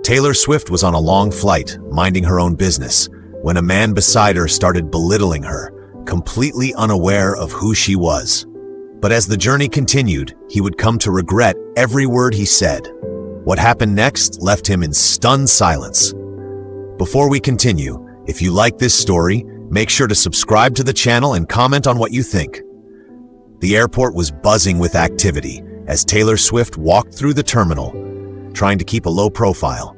Taylor Swift was on a long flight, minding her own business, when a man beside her started belittling her, completely unaware of who she was. But as the journey continued, he would come to regret every word he said. What happened next left him in stunned silence. Before we continue, if you like this story, make sure to subscribe to the channel and comment on what you think. The airport was buzzing with activity as Taylor Swift walked through the terminal, trying to keep a low profile.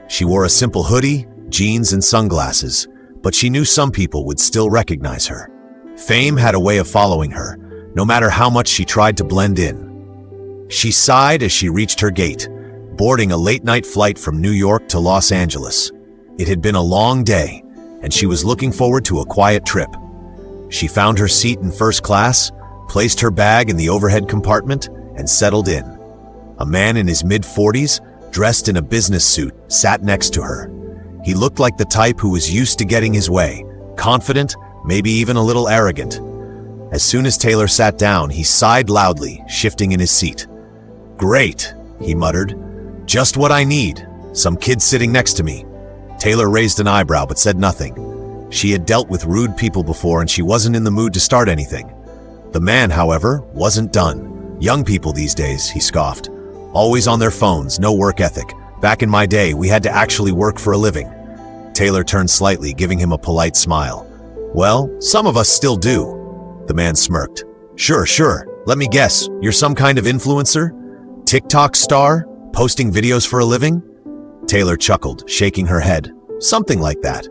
She wore a simple hoodie, jeans, and sunglasses, but she knew some people would still recognize her. Fame had a way of following her, no matter how much she tried to blend in. She sighed as she reached her gate, boarding a late-night flight from New York to Los Angeles. It had been a long day, and she was looking forward to a quiet trip. She found her seat in first class, placed her bag in the overhead compartment, and settled in. A man in his mid-40s, dressed in a business suit, sat next to her. He looked like the type who was used to getting his way, confident, maybe even a little arrogant. As soon as Taylor sat down, he sighed loudly, shifting in his seat. "Great," he muttered. "Just what I need. Some kid sitting next to me." Taylor raised an eyebrow but said nothing. She had dealt with rude people before and she wasn't in the mood to start anything. The man, however, wasn't done. "Young people these days," he scoffed. "Always on their phones, no work ethic. Back in my day, we had to actually work for a living." Taylor turned slightly, giving him a polite smile. "Well, some of us still do." The man smirked. Sure. Let me guess, you're some kind of influencer? TikTok star? Posting videos for a living?" Taylor chuckled, shaking her head. "Something like that."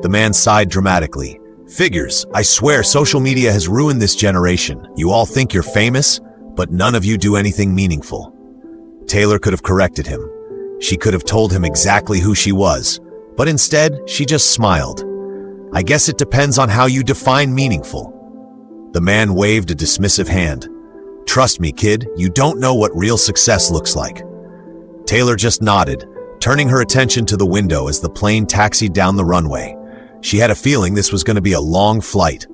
The man sighed dramatically. "Figures, I swear social media has ruined this generation. You all think you're famous, but none of you do anything meaningful." Taylor could have corrected him. She could have told him exactly who she was, but instead, she just smiled. "I guess it depends on how you define meaningful." The man waved a dismissive hand. "Trust me, kid, you don't know what real success looks like." Taylor just nodded, turning her attention to the window as the plane taxied down the runway. She had a feeling this was going to be a long flight.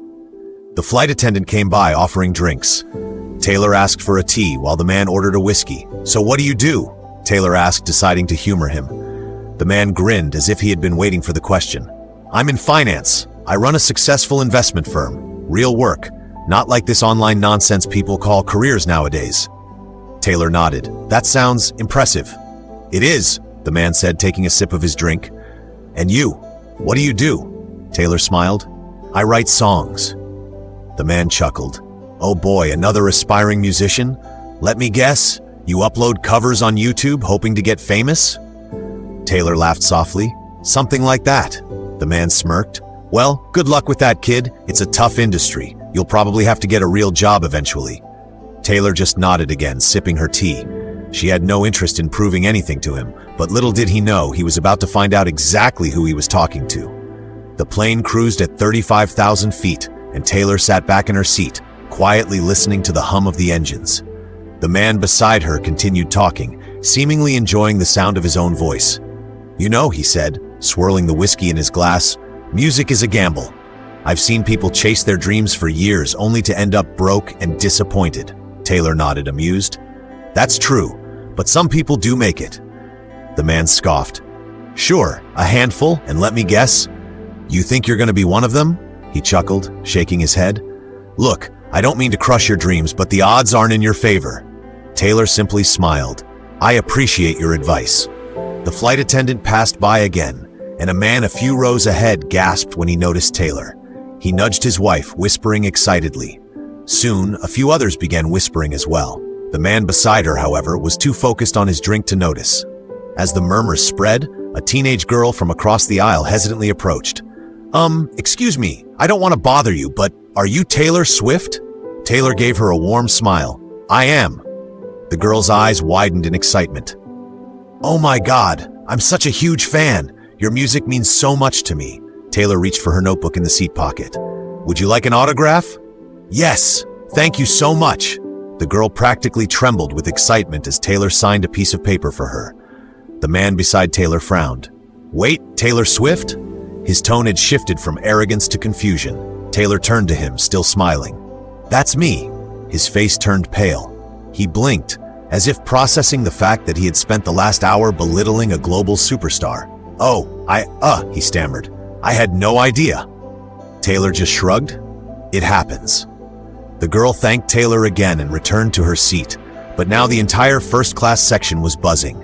The flight attendant came by offering drinks. Taylor asked for a tea while the man ordered a whiskey. "So what do you do?" Taylor asked, deciding to humor him. The man grinned as if he had been waiting for the question. "I'm in finance. I run a successful investment firm. Real work. Not like this online nonsense people call careers nowadays." Taylor nodded. "That sounds impressive." "It is," the man said, taking a sip of his drink. "And you? What do you do?" Taylor smiled. "I write songs." The man chuckled. "Oh boy, another aspiring musician? Let me guess, you upload covers on YouTube hoping to get famous?" Taylor laughed softly. "Something like that." The man smirked. "Well, good luck with that, kid. It's a tough industry. You'll probably have to get a real job eventually." Taylor just nodded again, sipping her tea. She had no interest in proving anything to him, but little did he know he was about to find out exactly who he was talking to. The plane cruised at 35,000 feet, and Taylor sat back in her seat, quietly listening to the hum of the engines. The man beside her continued talking, seemingly enjoying the sound of his own voice. "You know," he said, swirling the whiskey in his glass, "music is a gamble. I've seen people chase their dreams for years only to end up broke and disappointed." Taylor nodded, amused. "That's true, but some people do make it." The man scoffed. "Sure, a handful, and let me guess. You think you're going to be one of them?" He chuckled, shaking his head. "Look, I don't mean to crush your dreams, but the odds aren't in your favor." Taylor simply smiled. "I appreciate your advice." The flight attendant passed by again, and a man a few rows ahead gasped when he noticed Taylor. He nudged his wife, whispering excitedly. Soon, a few others began whispering as well. The man beside her, however, was too focused on his drink to notice. As the murmurs spread, a teenage girl from across the aisle hesitantly approached. Excuse me, I don't want to bother you, but are you Taylor Swift?" Taylor gave her a warm smile. "I am." The girl's eyes widened in excitement. "Oh my God, I'm such a huge fan. Your music means so much to me." Taylor reached for her notebook in the seat pocket. "Would you like an autograph?" "Yes, thank you so much." The girl practically trembled with excitement as Taylor signed a piece of paper for her. The man beside Taylor frowned. "Wait, Taylor Swift?" His tone had shifted from arrogance to confusion. Taylor turned to him, still smiling. "That's me." His face turned pale. He blinked, as if processing the fact that he had spent the last hour belittling a global superstar. "Oh, he stammered. "I had no idea." Taylor just shrugged. "It happens." The girl thanked Taylor again and returned to her seat, but now the entire first-class section was buzzing.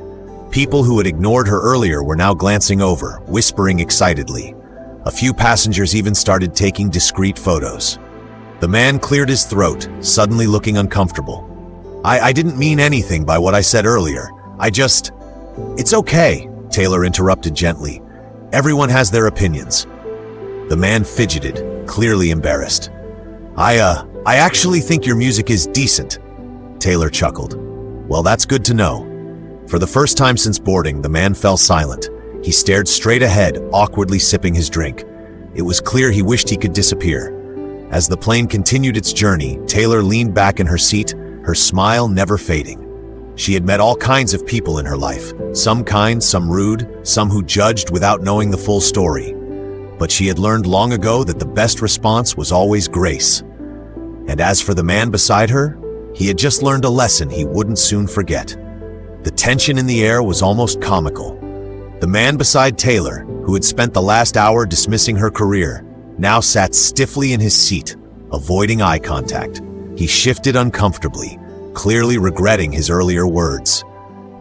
People who had ignored her earlier were now glancing over, whispering excitedly. A few passengers even started taking discreet photos. The man cleared his throat, suddenly looking uncomfortable. I didn't mean anything by what I said earlier. It's okay," Taylor interrupted gently. "Everyone has their opinions." The man fidgeted, clearly embarrassed. I actually think your music is decent," Taylor chuckled. "Well, that's good to know." For the first time since boarding, the man fell silent. He stared straight ahead, awkwardly sipping his drink. It was clear he wished he could disappear. As the plane continued its journey, Taylor leaned back in her seat, her smile never fading. She had met all kinds of people in her life, some kind, some rude, some who judged without knowing the full story. But she had learned long ago that the best response was always grace. And as for the man beside her, he had just learned a lesson he wouldn't soon forget. The tension in the air was almost comical. The man beside Taylor, who had spent the last hour dismissing her career, now sat stiffly in his seat, avoiding eye contact. He shifted uncomfortably, clearly regretting his earlier words.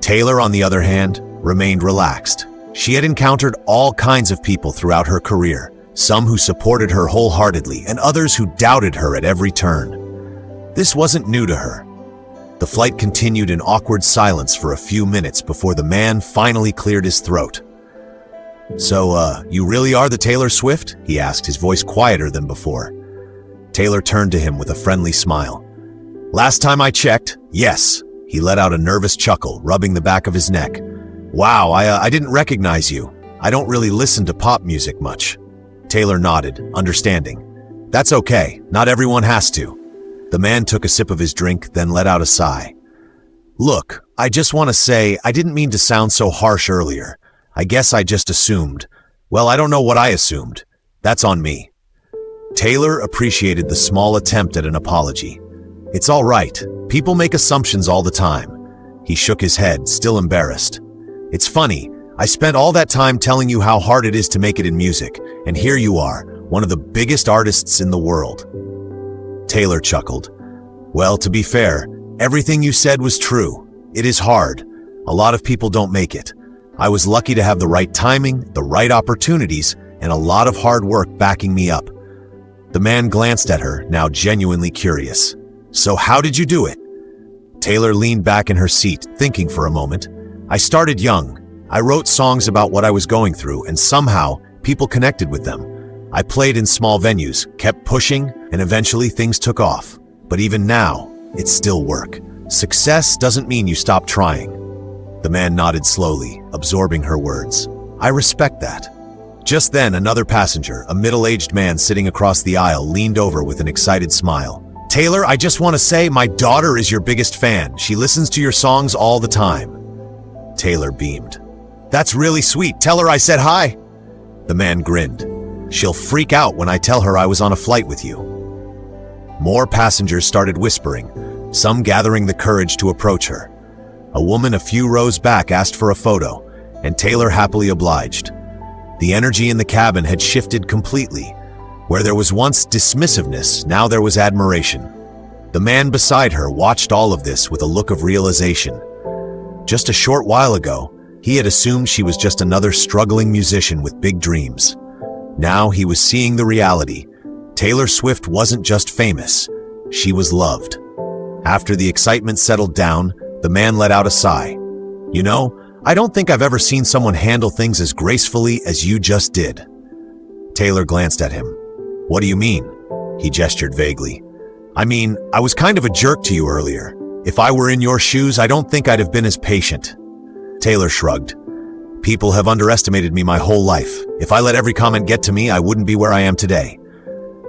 Taylor, on the other hand, remained relaxed. She had encountered all kinds of people throughout her career, some who supported her wholeheartedly and others who doubted her at every turn. This wasn't new to her. The flight continued in awkward silence for a few minutes before the man finally cleared his throat. "So, you really are the Taylor Swift?" he asked, his voice quieter than before. Taylor turned to him with a friendly smile. "Last time I checked, yes." He let out a nervous chuckle, rubbing the back of his neck. "Wow, I didn't recognize you. I don't really listen to pop music much." Taylor nodded, understanding. "That's okay, not everyone has to." The man took a sip of his drink, then let out a sigh. "Look, I just want to say I didn't mean to sound so harsh earlier. I guess I just assumed. Well, I don't know what I assumed. That's on me." Taylor appreciated the small attempt at an apology. "It's all right. People make assumptions all the time." He shook his head, still embarrassed. "It's funny. I spent all that time telling you how hard it is to make it in music, and here you are, one of the biggest artists in the world." Taylor chuckled. "Well, to be fair, everything you said was true. It is hard. A lot of people don't make it. I was lucky to have the right timing, the right opportunities, and a lot of hard work backing me up." The man glanced at her, now genuinely curious. "So how did you do it?" Taylor leaned back in her seat, thinking for a moment. "I started young. I wrote songs about what I was going through, and somehow, people connected with them. I played in small venues, kept pushing, and eventually things took off. But even now, it's still work. Success doesn't mean you stop trying." The man nodded slowly, absorbing her words. "I respect that." Just then, another passenger, a middle-aged man sitting across the aisle, leaned over with an excited smile. "Taylor, I just want to say my daughter is your biggest fan. She listens to your songs all the time." Taylor beamed. "That's really sweet. Tell her I said hi." The man grinned. "She'll freak out when I tell her I was on a flight with you." More passengers started whispering, some gathering the courage to approach her. A woman a few rows back asked for a photo, and Taylor happily obliged. The energy in the cabin had shifted completely. Where there was once dismissiveness, now there was admiration. The man beside her watched all of this with a look of realization. Just a short while ago, he had assumed she was just another struggling musician with big dreams. Now he was seeing the reality. Taylor Swift wasn't just famous, she was loved. After the excitement settled down, the man let out a sigh. "You know, I don't think I've ever seen someone handle things as gracefully as you just did." Taylor glanced at him. "What do you mean?" He gestured vaguely. "I mean, I was kind of a jerk to you earlier. If I were in your shoes, I don't think I'd have been as patient." Taylor shrugged. "People have underestimated me my whole life. If I let every comment get to me, I wouldn't be where I am today."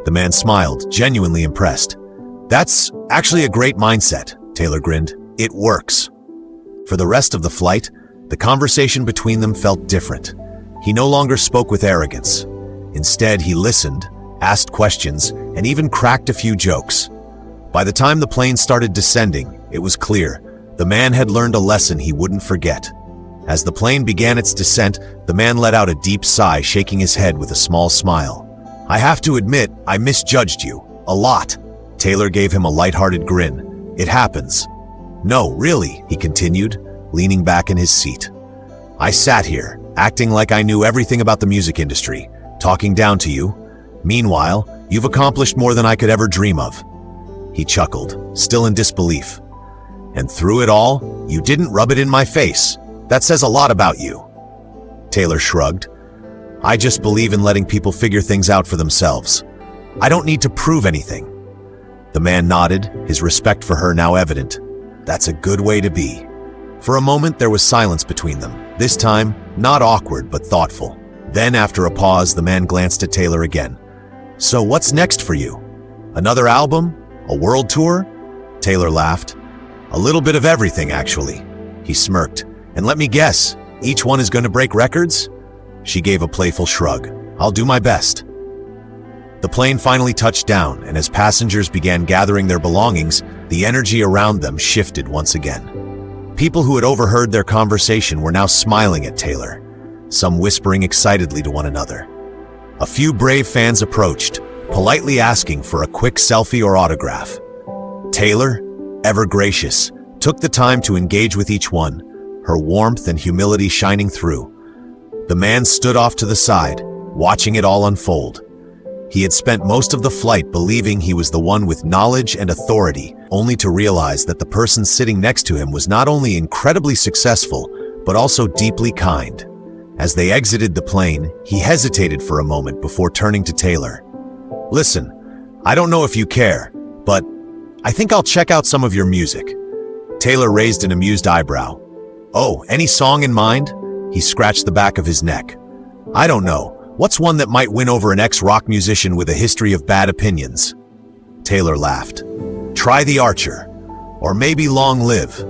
The man smiled, genuinely impressed. "That's actually a great mindset," Taylor grinned. "It works." For the rest of the flight, the conversation between them felt different. He no longer spoke with arrogance. Instead, he listened, asked questions, and even cracked a few jokes. By the time the plane started descending, it was clear The man had learned a lesson he wouldn't forget. As the plane began its descent, the man let out a deep sigh, shaking his head with a small smile. "I have to admit, I misjudged you. A lot." Taylor gave him a lighthearted grin. "It happens." "No, really," he continued, leaning back in his seat. "I sat here, acting like I knew everything about the music industry, talking down to you. Meanwhile, you've accomplished more than I could ever dream of." He chuckled, still in disbelief. "And through it all, you didn't rub it in my face. That says a lot about you." Taylor shrugged. "I just believe in letting people figure things out for themselves. I don't need to prove anything." The man nodded, his respect for her now evident. "That's a good way to be." For a moment, there was silence between them, this time not awkward but thoughtful. Then, after a pause, the man glanced at Taylor again. "So what's next for you? Another album? A world tour?" Taylor laughed. "A little bit of everything, actually." He smirked. "And let me guess, each one is going to break records?" She gave a playful shrug. "I'll do my best." The plane finally touched down, and as passengers began gathering their belongings, the energy around them shifted once again. People who had overheard their conversation were now smiling at Taylor, some whispering excitedly to one another. A few brave fans approached, politely asking for a quick selfie or autograph. Taylor, ever gracious, took the time to engage with each one, her warmth and humility shining through. The man stood off to the side, watching it all unfold. He had spent most of the flight believing he was the one with knowledge and authority, only to realize that the person sitting next to him was not only incredibly successful, but also deeply kind. As they exited the plane, he hesitated for a moment before turning to Taylor. "Listen, I don't know if you care, but I think I'll check out some of your music." Taylor raised an amused eyebrow. "Oh, any song in mind?" He scratched the back of his neck. "I don't know. What's one that might win over an ex-rock musician with a history of bad opinions?" Taylor laughed. "Try The Archer. Or maybe Long Live."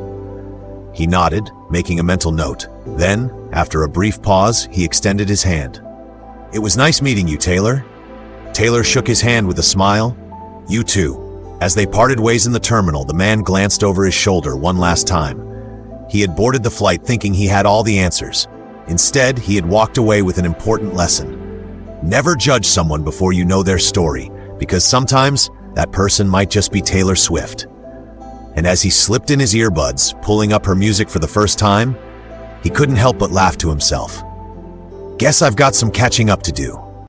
He nodded, making a mental note. Then, after a brief pause, he extended his hand. "It was nice meeting you, Taylor." Taylor shook his hand with a smile. "You too." As they parted ways in the terminal, the man glanced over his shoulder one last time. He had boarded the flight thinking he had all the answers. Instead, he had walked away with an important lesson. Never judge someone before you know their story, because sometimes that person might just be Taylor Swift. And as he slipped in his earbuds, pulling up her music for the first time, he couldn't help but laugh to himself. "Guess I've got some catching up to do."